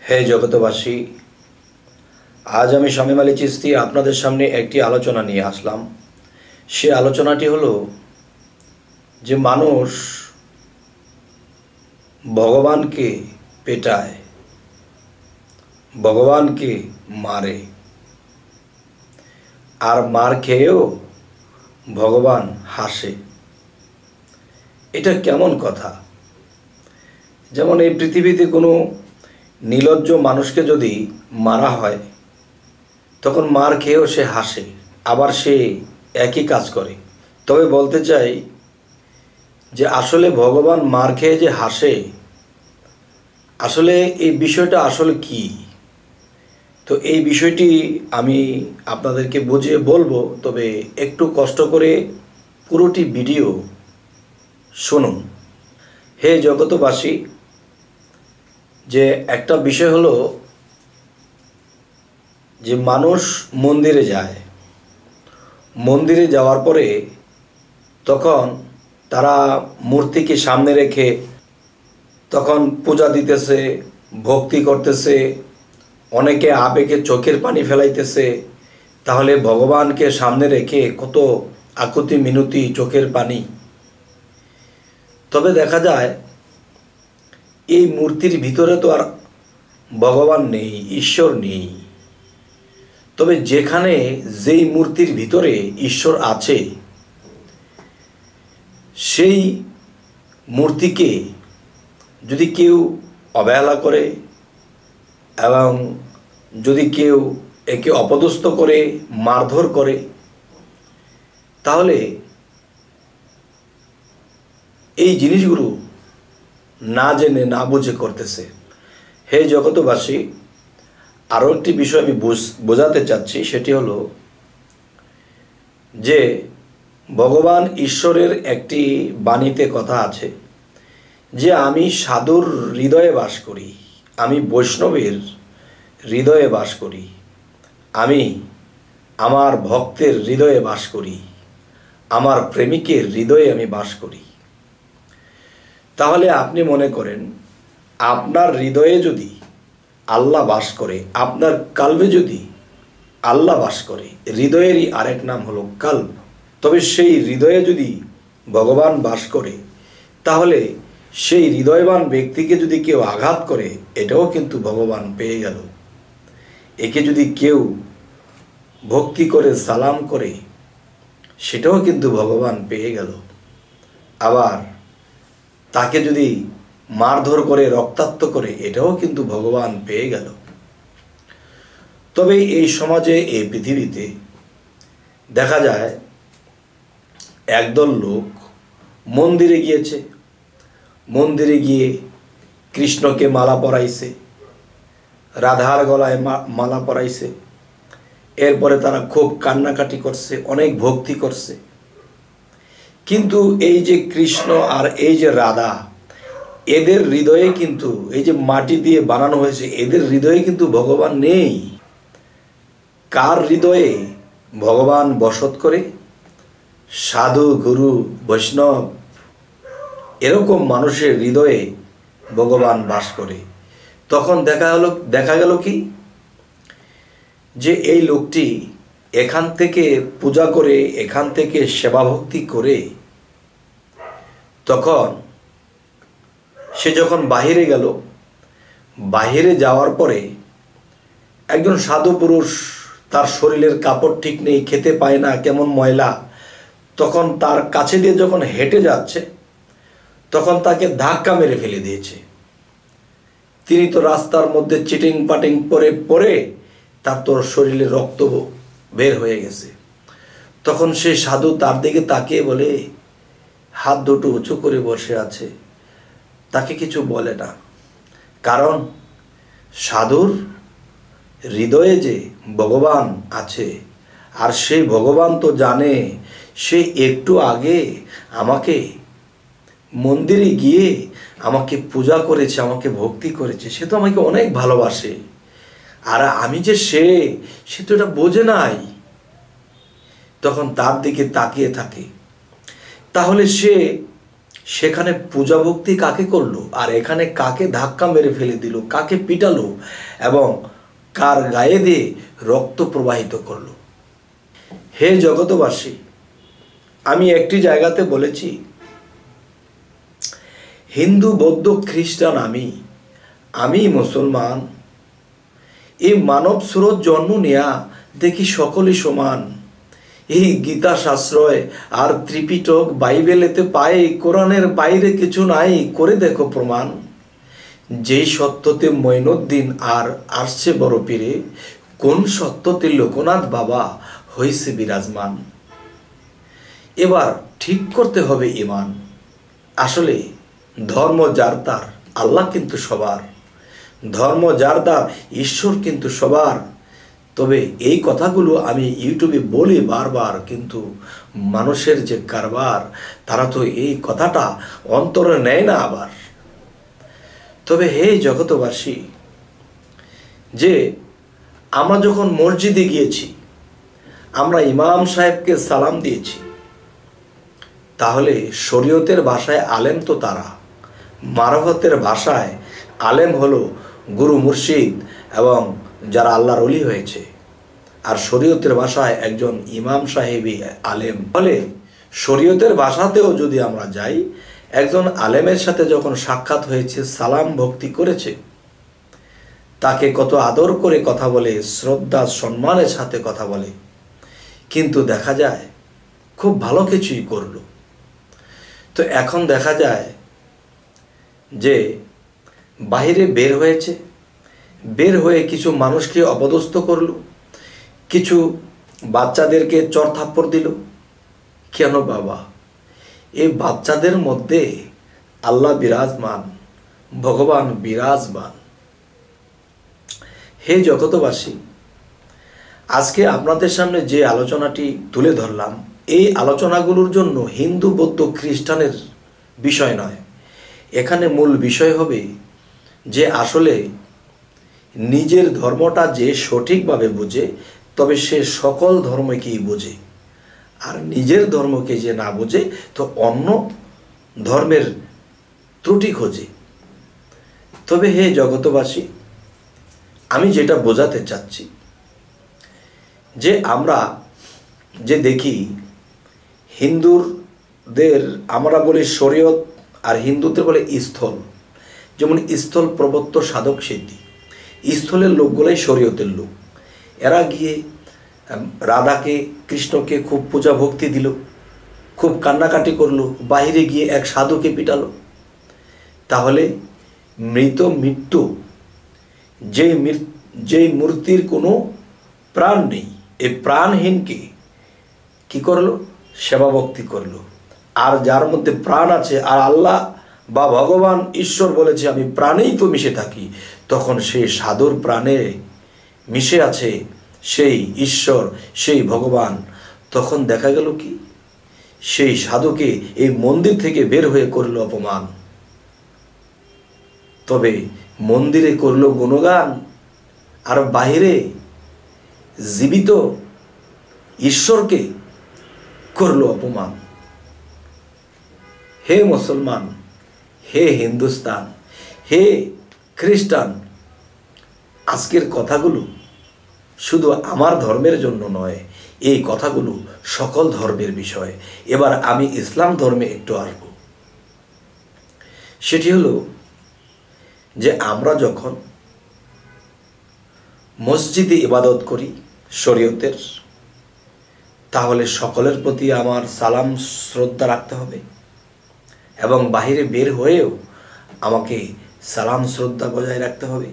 হে জগতবাসী, আজ আমি শামীম আলী চিশতি আপনাদের সামনে একটি আলোচনা নিয়ে আসলাম। সে আলোচনাটি হলো যে মানুষ ভগবানকে পেটায়, ভগবানকে মারে, আর মার খেয়েও ভগবান হাসে। এটা কেমন কথা? যেমন এই পৃথিবীতে কোনো নির্লজ্জ মানুষকে যদি মারা হয়, তখন মার খেয়েও সে হাসে, আবার সে একই কাজ করে। তবে বলতে চাই যে আসলে ভগবান মার খেয়ে যে হাসে, আসলে এই বিষয়টা আসলে কি? তো এই বিষয়টি আমি আপনাদেরকে বুঝিয়ে বলবো, তবে একটু কষ্ট করে পুরোটি ভিডিও শুনুন। হে জগতবাসী, যে একটা বিষয় হলো যে মানুষ মন্দিরে যায়, মন্দিরে যাওয়ার পরে তখন তারা মূর্তিকে সামনে রেখে তখন পূজা দিতেছে, ভক্তি করতেছে, অনেকে আবেগে চোখের পানি ফেলাইতেছে। তাহলে ভগবানকে সামনে রেখে কত আকুতি মিনতি, চোখের পানি। তবে দেখা যায় এই মূর্তির ভিতরে তো আর ভগবান নেই, ঈশ্বর নেই। তবে যেখানে যেই মূর্তির ভিতরে ঈশ্বর আছে, সেই মূর্তিকে যদি কেউ অবহেলা করে এবং যদি কেউ একে অপদস্থ করে, মারধর করে, তাহলে এই জিনিসগুলো না জেনে না বুঝে করতেছে। হে জগতবাসী, আরও একটি বিষয় আমি বোঝাতে চাচ্ছি, সেটি হলো যে ভগবান ঈশ্বরের একটি বাণীতে কথা আছে যে আমি সাধুর হৃদয়ে বাস করি, আমি বৈষ্ণবের হৃদয়ে বাস করি, আমি আমার ভক্তের হৃদয়ে বাস করি, আমার প্রেমিকের হৃদয়ে আমি বাস করি। তাহলে আপনি মনে করেন আপনার হৃদয়ে যদি আল্লাহ বাস করে, আপনার কালবে যদি আল্লাহ বাস করে, হৃদয়েরই আরেক নাম হলো কাল্ব। তবে সেই হৃদয়ে যদি ভগবান বাস করে, তাহলে সেই হৃদয়বান ব্যক্তিকে যদি কেউ আঘাত করে, এটাও কিন্তু ভগবান পেয়ে গেল। একে যদি কেউ ভক্তি করে সালাম করে, সেটাও কিন্তু ভগবান পেয়ে গেল। আবার তাকে যদি মারধর করে, রক্তাক্ত করে, এটাও কিন্তু ভগবান পেয়ে গেল। তবে এই সমাজে, এই পৃথিবীতে দেখা যায় একদল লোক মন্দিরে গিয়েছে, মন্দিরে গিয়ে কৃষ্ণকে মালা পরাইছে, রাধার গলায় মালা পরাইছে, এরপরে তারা খুব কান্নাকাটি করছে, অনেক ভক্তি করছে। কিন্তু এই যে কৃষ্ণ আর এই যে রাধা, এদের হৃদয়ে কিন্তু, এই যে মাটি দিয়ে বানানো হয়েছে, এদের হৃদয়ে কিন্তু ভগবান নেই। কার হৃদয়ে ভগবান বসত করে? সাধু, গুরু, বৈষ্ণব, এরকম মানুষের হৃদয়ে ভগবান বাস করে। তখন দেখা গেল কি যে এই লোকটি এখান থেকে পূজা করে, এখান থেকে সেবা ভক্তি করে, তখন সে যখন বাহিরে গেল, বাহিরে যাওয়ার পরে একজন সাধু পুরুষ, তার শরীরের কাপড় ঠিক নেই, খেতে পায় না, কেমন ময়লা, তখন তার কাছে দিয়ে যখন হেঁটে যাচ্ছে, তখন তাকে ধাক্কা মেরে ফেলে দিয়েছে। তিনি তো রাস্তার মধ্যে চিটিং পাটিং পরে তার তোর শরীরে রক্ত বের হয়ে গেছে। তখন সে সাধু তার দিকে তাকিয়ে বলে, হাত দুটো উঁচু করে বসে আছে, তাকে কিছু বলে না। কারণ সাধুর হৃদয়ে যে ভগবান আছে, আর সেই ভগবান তো জানে সে একটু আগে আমাকে মন্দিরে গিয়ে আমাকে পূজা করেছে, আমাকে ভক্তি করেছে, সে তো আমাকে অনেক ভালোবাসে, আর আমি যে সে তো এটা বোঝে নাই। তখন তার দিকে তাকিয়ে থাকে। তাহলে সে সেখানে পূজা ভক্তি কাকে করলো, আর এখানে কাকে ধাক্কা মেরে ফেলে দিল, কাকে পিটালো এবং কার গায়ে দিয়ে রক্ত প্রবাহিত করলো। হে জগতবাসী, আমি একটি জায়গাতে বলেছি, হিন্দু বৌদ্ধ খ্রিস্টান আমি মুসলমান, এই মানব স্রোত জন্ম নেয়া দেখি সকলই সমান। এই গীতা শাস্ত্রয় আর ত্রিপিটক বাইবেলেতে পাই, কোরআনের বাইরে কিছু নাই, করে দেখো প্রমাণ। যেই সত্যতে মঈনুদ্দিন আর আসছে বড় পীরে, কোন সত্যতে লোকনাথ বাবা হইছে বিরাজমান। এবার ঠিক করতে হবে ঈমান। আসলে ধর্ম যার তার, আল্লাহ কিন্তু সবার। ধর্ম যার তার, ঈশ্বর কিন্তু সবার। তবে এই কথাগুলো আমি ইউটিউবে বলি বারবার, কিন্তু মানুষের যে কারবার, তারা তো এই কথাটা অন্তরে নেয় না আবার। তবে হে জগতবাসী, যে আমরা যখন মসজিদে গিয়েছি, আমরা ইমাম সাহেবকে সালাম দিয়েছি, তাহলে শরীয়তের ভাষায় আলেম তো তারা, মারফতের ভাষায় আলেম হলো গুরু মুর্শিদ এবং যারা আল্লাহর ওলি হয়েছে, আর শরীয়তের ভাষায় একজন ইমাম সাহেবই আলেম। ফলে শরীয়তের ভাষাতেও যদি আমরা যাই, একজন আলেমের সাথে যখন সাক্ষাৎ হয়েছে, সালাম ভক্তি করেছে, তাকে কত আদর করে কথা বলে, শ্রদ্ধা সম্মানের সাথে কথা বলে, কিন্তু দেখা যায় খুব ভালো কিছুই করলো। তো এখন দেখা যায় যে বাহিরে বের হয়েছে, বের হয়ে কিছু মানুষকে অপদস্থ করলো, কিছু বাচ্চাদেরকে চর থাপ্পড় দিল। কেন বাবা? এই বাচ্চাদের মধ্যে আল্লাহ বিরাজমান, ভগবান বিরাজমান। হে জগতবাসী, আজকে আপনাদের সামনে যে আলোচনাটি তুলে ধরলাম, এই আলোচনাগুলোর জন্য হিন্দু বৌদ্ধ খ্রিস্টানের বিষয় নয়। এখানে মূল বিষয় হবে যে আসলে নিজের ধর্মটা যে সঠিকভাবে বোঝে, তবে সে সকল ধর্মকেই বোঝে। আর নিজের ধর্মকে যে না বোঝে, তো অন্য ধর্মের ত্রুটি খোঁজে। তবে হে জগতবাসী, আমি যেটা বোঝাতে চাচ্ছি, যে আমরা যে দেখি হিন্দুদের আমরা বলি শরীয়ত, আর হিন্দুদের বলে স্থল। যেমন স্থল প্রবর্ত সাধক সিদ্ধি, স্থলের লোকগুলাই শরীয়তের লোক। এরা গিয়ে রাধাকে কৃষ্ণকে খুব পূজা ভক্তি দিল, খুব কান্নাকাটি করলো, বাহিরে গিয়ে এক সাধুকে পিটালো। তাহলে মৃত্যু যেই মূর্তির কোনো প্রাণ নেই, এই প্রাণহীনকে কি করলো? সেবা ভক্তি করলো। আর যার মধ্যে প্রাণ আছে, আর আল্লাহ বা ভগবান ঈশ্বর বলেছে আমি প্রাণেই তো মিশে থাকি, তখন সেই সাধুর প্রাণে মিশে আছে সেই ঈশ্বর, সেই ভগবান। তখন দেখা গেল কি, সেই সাধুকে এই মন্দির থেকে বের হয়ে করলো অপমান। তবে মন্দিরে করলো গুণগান, আর বাহিরে জীবিত ঈশ্বরকে করলো অপমান। হে মুসলমান, হে হিন্দুস্তান, হে খ্রিস্টান, আজকের কথাগুলো শুধু আমার ধর্মের জন্য নয়, এই কথাগুলো সকল ধর্মের বিষয়। এবার আমি ইসলাম ধর্মে একটু আসব। সেটি হলো যে আমরা যখন মসজিদে ইবাদত করি শরীয়তের, তাহলে সকলের প্রতি আমার সালাম শ্রদ্ধা রাখতে হবে, এবং বাহিরে বের হয়েও আমাকে সালাম শ্রদ্ধা বজায় রাখতে হবে।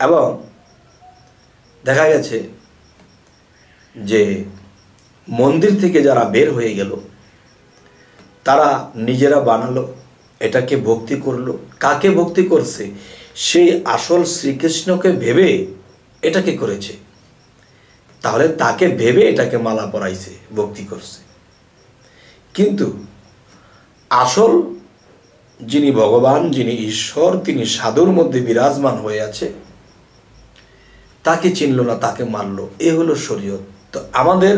এবং দেখা গেছে যে মন্দির থেকে যারা বের হয়ে গেল, তারা নিজেরা বানালো, এটাকে ভক্তি করলো। কাকে ভক্তি করছে? সেই আসল শ্রীকৃষ্ণকে ভেবে এটাকে করেছে। তাহলে তাকে ভেবে এটাকে মালা পরাইছে, ভক্তি করছে। কিন্তু আসল যিনি ভগবান, যিনি ঈশ্বর, তিনি সাধুর মধ্যে বিরাজমান হয়ে আছে, তাকে চিনল না, তাকে মানলো। এ হলো শরীয়ত। তো আমাদের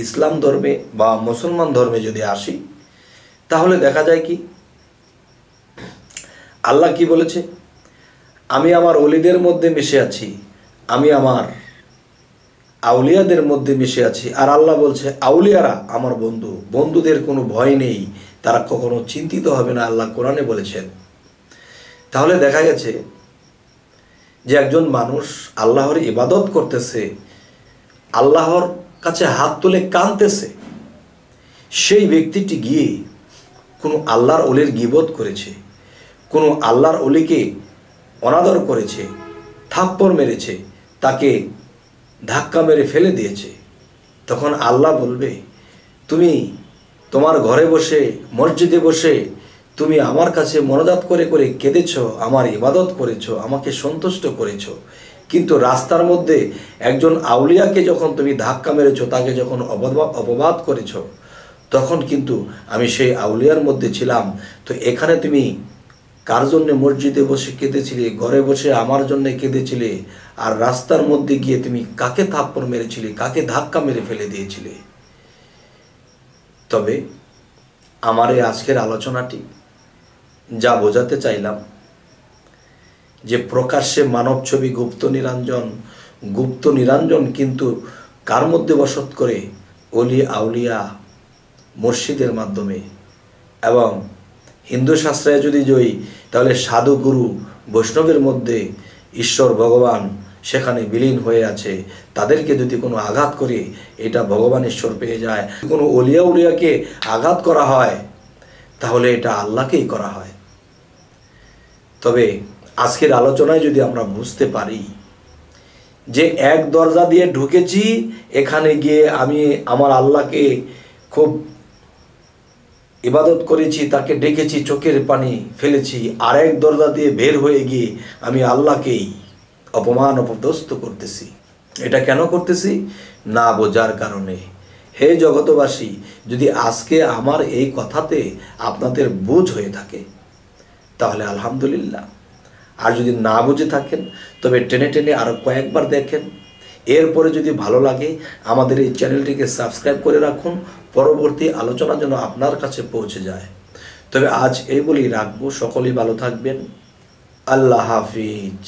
ইসলাম ধর্মে বা মুসলমান ধর্মে যদি আসি, তাহলে দেখা যায় কি, আল্লাহ কি বলেছে, আমি আমার ওলিদের মধ্যে মিশে আছি, আমি আমার আউলিয়াদের মধ্যে মিশে আছি। আর আল্লাহ বলছে আউলিয়ারা আমার বন্ধু, বন্ধুদের কোনো ভয় নেই, তারা কখনো চিন্তিত হবে না, আল্লাহ কোরআনে বলেছেন। তাহলে দেখা গেছে যে একজন মানুষ আল্লাহর ইবাদত করতেছে, আল্লাহর কাছে হাত তুলে কাঁদতেছে, সেই ব্যক্তিটি গিয়ে কোনো আল্লাহর ওলির গীবত করেছে, কোনো আল্লাহর ওলিকে অনাদর করেছে, থাপ্পড় মেরেছে, তাকে ধাক্কা মেরে ফেলে দিয়েছে, তখন আল্লাহ বলবে তুমি তোমার ঘরে বসে মসজিদে বসে তুমি আমার কাছে মনোজাত করে করে কেঁদেছ, আমার ইবাদত করেছ, আমাকে সন্তুষ্ট করেছ, কিন্তু রাস্তার মধ্যে একজন আউলিয়াকে যখন তুমি ধাক্কা মেরেছ, তাকে যখন অপবাদ করেছ, তখন কিন্তু আমি সেই আউলিয়ার মধ্যে ছিলাম। তো এখানে তুমি কার জন্য মসজিদে বসে কেঁদেছিলে, ঘরে বসে আমার জন্য কেঁদেছিলে, আর রাস্তার মধ্যে গিয়ে তুমি কাকে থাপ্পড় মেরেছিলে, কাকে ধাক্কা মেরে ফেলে দিয়েছিলে? তবে আমার এই আজকের আলোচনাটি যা বোঝাতে চাইলাম, যে প্রকাশ্যে মানব ছবি গুপ্ত নিরঞ্জন কিন্তু কার মধ্যে বসত করে? ওলি আউলিয়া মুর্শিদের মাধ্যমে। এবং হিন্দু শাস্ত্রে যদি যাই, তাহলে সাধু গুরু বৈষ্ণবের মধ্যে ঈশ্বর ভগবান সেখানে বিলীন হয়ে আছে। তাদেরকে যদি কোনো আঘাত করে, এটা ভগবান ঈশ্বর পেয়ে যায়। কোনো ওলিয়া উলিয়াকে আঘাত করা হয়, তাহলে এটা আল্লাহকেই করা হয়। তবে আজকের আলোচনায় যদি আমরা বুঝতে পারি যে এক দরজা দিয়ে ঢুকেছি, এখানে গিয়ে আমি আমার আল্লাহকে খুব ইবাদত করেছি, তাকে ডেকেছি, চোখের পানি ফেলেছি, আর এক দরজা দিয়ে বের হয়ে গিয়ে আমি আল্লাহকেই অপমান অপদস্থ করতেছি। এটা কেন করতেছি? না বোঝার কারণে। হে জগতবাসী, যদি আজকে আমার এই কথাতে আপনাদের বুঝ হয়ে থাকে তাহলে আলহামদুলিল্লাহ, আর যদি না বুঝে থাকেন তবে টেনে টেনে আরও কয়েকবার দেখেন। এরপরে যদি ভালো লাগে আমাদের এই চ্যানেলটিকে সাবস্ক্রাইব করে রাখুন, পরবর্তী আলোচনা যেন আপনার কাছে পৌঁছে যায়। তবে আজ এই বলেই রাখবো, সকলেই ভালো থাকবেন। আল্লাহ হাফিজ।